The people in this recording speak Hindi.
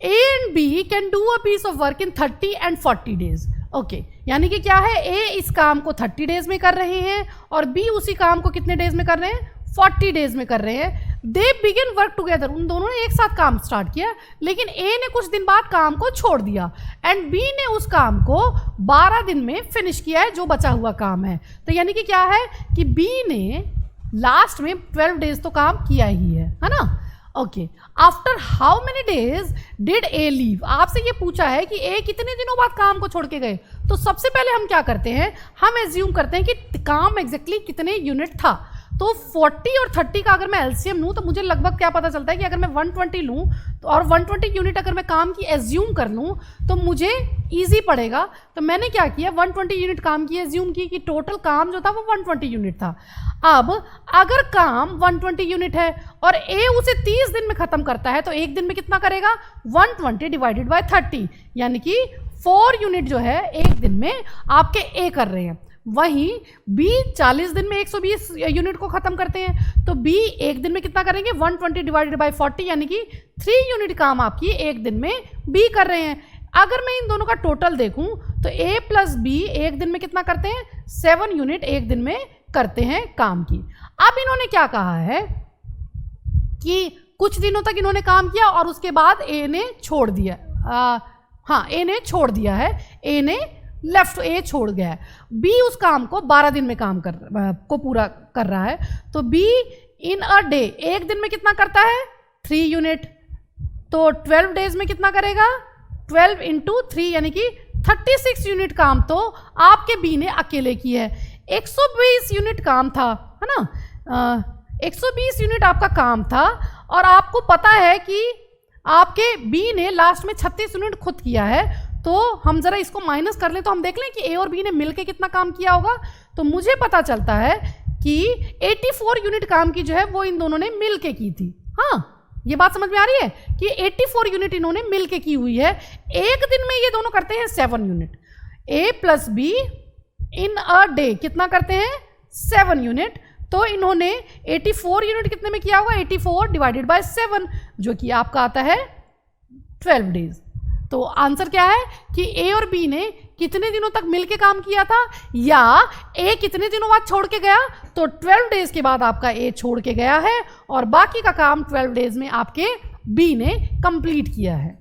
A and B can do a piece of work in 30 and 40 days. Okay, यानी कि क्या है, A इस काम को 30 डेज में कर रहे हैं और B उसी काम को कितने डेज में कर रहे हैं, 40 डेज में कर रहे हैं. दे बिगिन वर्क टुगेदर, उन दोनों ने एक साथ काम स्टार्ट किया, लेकिन A ने कुछ दिन बाद काम को छोड़ दिया एंड B ने उस काम को 12 दिन में फिनिश किया है, जो बचा हुआ काम है. तो यानी कि क्या है कि B ने लास्ट में 12 डेज तो काम किया ही है ना. Okay, after how many days did A leave, आपसे ये पूछा है कि A कितने दिनों बाद काम को छोड़ के गए. तो सबसे पहले हम क्या करते हैं, हम एज्यूम करते हैं कि काम एग्जैक्टली कितने यूनिट था. तो 40 और 30 का अगर मैं एलसीएम लूँ तो मुझे लगभग क्या पता चलता है कि अगर मैं 120 लूँ तो और 120 यूनिट अगर मैं काम की एज्यूम कर लूँ तो मुझे इजी पड़ेगा. तो मैंने क्या किया, 120 यूनिट काम की एज्यूम की कि टोटल काम जो था वो 120 यूनिट था. अब अगर काम 120 यूनिट है और A उसे 30 दिन में ख़त्म करता है तो एक दिन में कितना करेगा, 120 डिवाइडेड बाय 30, यानी कि 4 यूनिट जो है एक दिन में आपके A कर रहे हैं. वहीं B 40 दिन में 120 यूनिट को ख़त्म करते हैं, तो B एक दिन में कितना करेंगे, 120 डिवाइडेड बाय 40, यानी कि 3 यूनिट काम आपकी एक दिन में B कर रहे हैं. अगर मैं इन दोनों का टोटल देखूं तो A प्लस B एक दिन में कितना करते हैं, 7 यूनिट एक दिन में करते हैं काम की. अब इन्होंने क्या कहा है कि कुछ दिनों तक इन्होंने काम किया और उसके बाद A ने छोड़ दिया. हाँ, A ने छोड़ दिया है, A ने लेफ्ट, A छोड़ गया है. B उस काम को 12 दिन में काम को पूरा कर रहा है. तो B इन अ डे एक दिन में कितना करता है, 3 यूनिट. तो 12 डेज में कितना करेगा, 12 इंटू 3, यानी कि 36 यूनिट काम तो आपके B ने अकेले की है. 120 यूनिट काम था, है ना. 120 यूनिट आपका काम था और आपको पता है कि आपके B ने लास्ट में 36 यूनिट खुद किया है. तो हम जरा इसको माइनस कर लें तो हम देख लें कि A और B ने मिलके कितना काम किया होगा. तो मुझे पता चलता है कि 84 यूनिट काम की जो है वो इन दोनों ने मिलके की थी. हाँ, ये बात समझ में आ रही है कि 84 यूनिट इन्होंने मिलके की हुई है. एक दिन में ये दोनों करते हैं 7 unit. A plus B in a day कितना करते हैं, 7 यूनिट. तो इन्होंने 84 यूनिट कितने में किया होगा, 84 डिवाइडेड बाय 7, जो कि आपका आता है 12 डेज. तो आंसर क्या है कि A और B ने कितने दिनों तक मिलके काम किया था, या A कितने दिनों बाद छोड़ के गया. तो 12 डेज के बाद आपका A छोड़ के गया है और बाकी का काम 12 डेज में आपके B ने कंप्लीट किया है.